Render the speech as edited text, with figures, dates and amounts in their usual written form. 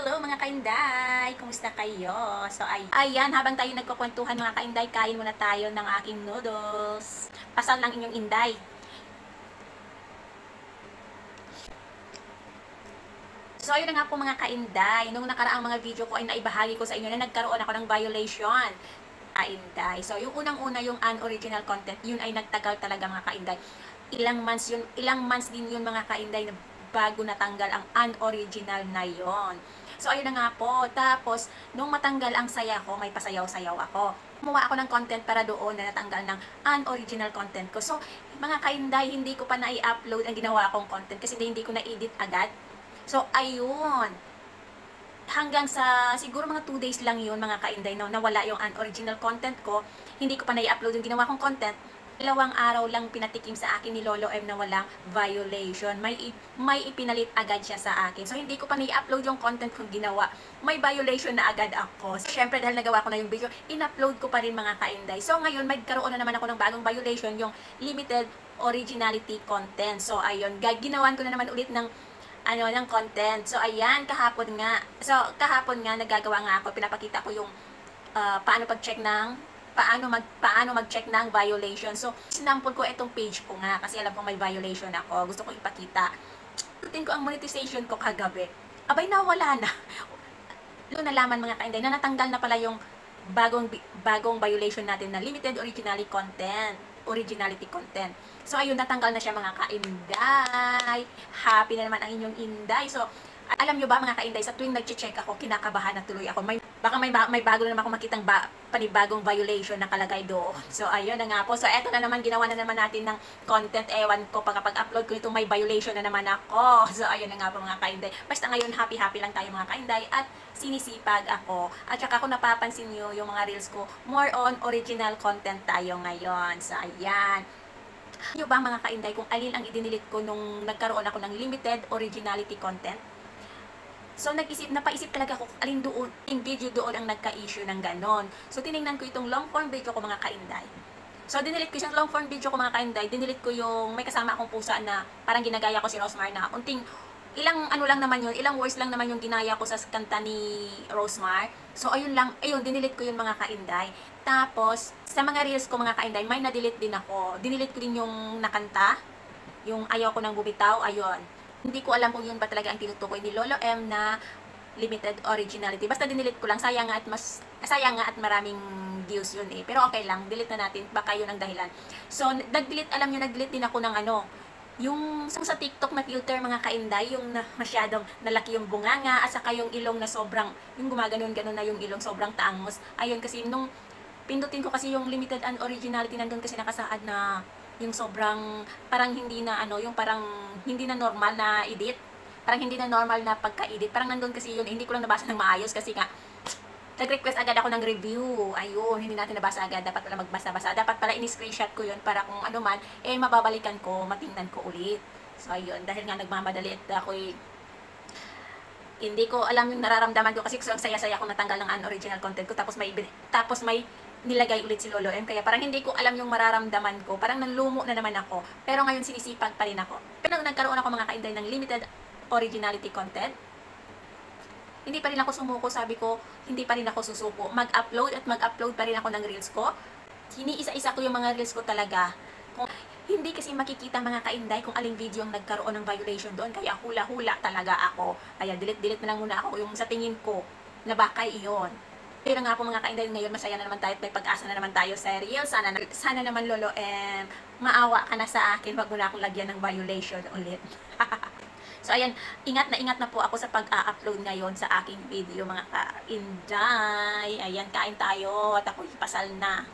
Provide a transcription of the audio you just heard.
Hello mga kainday! Kumusta kayo? So ayan, habang tayo nagkukwentuhan mga kainday, kain muna tayo ng aking noodles. Pasal lang inyong inday. So ayun na nga po mga kainday, nung nakaraang mga video ko ay naibahagi ko sa inyo na nagkaroon ako ng violation. Kainday. So yung unang-una yung unoriginal content, yun ay nagtagal talaga mga kainday. Ilang months din yun mga kainday na bago natanggal ang unoriginal na yon. So ayun na nga po. Tapos nung matanggal ang saya ko, may pasayaw-sayaw ako. Gumawa ako ng content para doon na natanggal ng unoriginal content ko. So mga kainday, hindi ko pa na-i-upload ang ginawa kong content kasi hindi ko na-edit agad. So ayun, hanggang sa siguro mga 2 days lang yun mga kainday no, nawala yung unoriginal content ko, hindi ko pa na-i-upload yung ginawa kong content. 2 araw lang pinatikim sa akin ni Lolo M na walang violation. May ipinalit agad siya sa akin. So hindi ko pa na-i-upload yung content kong ginawa. May violation na agad ako. So, syempre dahil nagawa ko na yung video, in-upload ko pa rin mga kainday. So ngayon magkaroon na naman ako ng bagong violation, yung limited originality content. So ayun, ginawan ko na naman ulit ng ng content. So ayan, kahapon nga nagagawa nga ako, pinapakita ko yung paano mag-check ng violation. So sinample ko itong page ko nga kasi alam ko may violation ako. Gusto ko ipakita. Tutin ko ang monetization ko kagabi. Abay nawala na. Doon nalaman mga kainday na natanggal na pala yung bagong violation natin na limited originality content. So ayun, natanggal na siya mga kainday. Happy na naman ang inyong inday. So alam nyo ba mga kainday, sa tuwing nag-check ako, kinakabahan na tuloy ako. Baka may bago na naman ako makitang panibagong violation na kalagay doon. So ayun na nga po. So eto na naman, ginawa na naman natin ng content. Ewan ko, pag-upload ko nito may violation na naman ako. So ayun na nga po mga kainday. Basta ngayon, happy lang tayo mga kainday. At sinisipag ako. At saka kung napapansin nyo yung mga reels ko, more on original content tayo ngayon. So ayan. Nyo ba mga kainday kung alin ang idinilit ko nung nagkaroon ako ng limited originality content? So napaisip talaga ako alin doon, yung video doon ang nagka-issue ng ganon. So tiningnan ko itong long form video ko mga kainday. So dinilit ko yung long form video ko mga kainday, dinilit ko yung may kasama akong pusa na parang ginagaya ko si Rosmar na ilang words lang naman yung ginaya ko sa kanta ni Rosmar. So ayun, dinilit ko yung mga kainday. Tapos sa mga reels ko mga kainday, may na-delete din ako. Dinilit ko din yung nakanta, yung ayaw ko nang bumitaw, ayun. Hindi ko alam kung yun ba talaga ang tinutukoy ni Lolo M na limited originality. Basta dinilit ko lang. Sayang nga at maraming views yun eh. Pero okay lang, delete na natin. Baka yun ang dahilan. So, nag-delete din ako ng yung sa TikTok na filter mga kainday, yung masyadong nalaki yung bunganga, at saka yung ilong na sobrang, yung gumaganon-ganon na yung ilong, sobrang taangos. Ayun, kasi nung pindutin ko kasi yung limited and originality, nandun kasi nakasaad na yung sobrang, parang hindi na yung parang hindi na normal na edit. Parang hindi na normal na pagka-edit. Parang nandun kasi yun, hindi ko lang nabasa ng maayos kasi nga, nag-request agad ako ng review. Ayun, hindi natin nabasa agad. Dapat pala magbasa-basa. Dapat pala in-screenshot ko yun para kung ano man, mababalikan ko, matingnan ko ulit. So, ayun, dahil nga nagmamadali at ako'y hindi ko alam yung nararamdaman ko kasi ang saya-saya kong natanggal ng unoriginal content ko tapos may nilagay ulit si Lolo M. Kaya parang hindi ko alam yung mararamdaman ko. Parang nanlumo na naman ako. Pero ngayon sinisipag pa rin ako. Pero nagkaroon ako mga kainday ng limited originality content, hindi pa rin ako sumuko. Sabi ko, hindi pa rin ako susuko. Mag-upload pa rin ako ng reels ko. Hiniisa-isa ko yung mga reels ko talaga. Kung hindi kasi makikita mga kainday kung aling video ang nagkaroon ng violation doon. Kaya hula-hula talaga ako. Kaya delete na lang muna ako yung sa tingin ko na baka iyon. Pero nga po mga kainday, ngayon masaya na naman tayo at may pag-asa na naman tayo sa reels. Sana naman Lolo M, maawa ka na sa akin. Wag mo na akong lagyan ng violation ulit. So ayan, ingat na po ako sa pag-upload ngayon sa aking video mga kainday. Ayan, kain tayo at ako'y pasal na.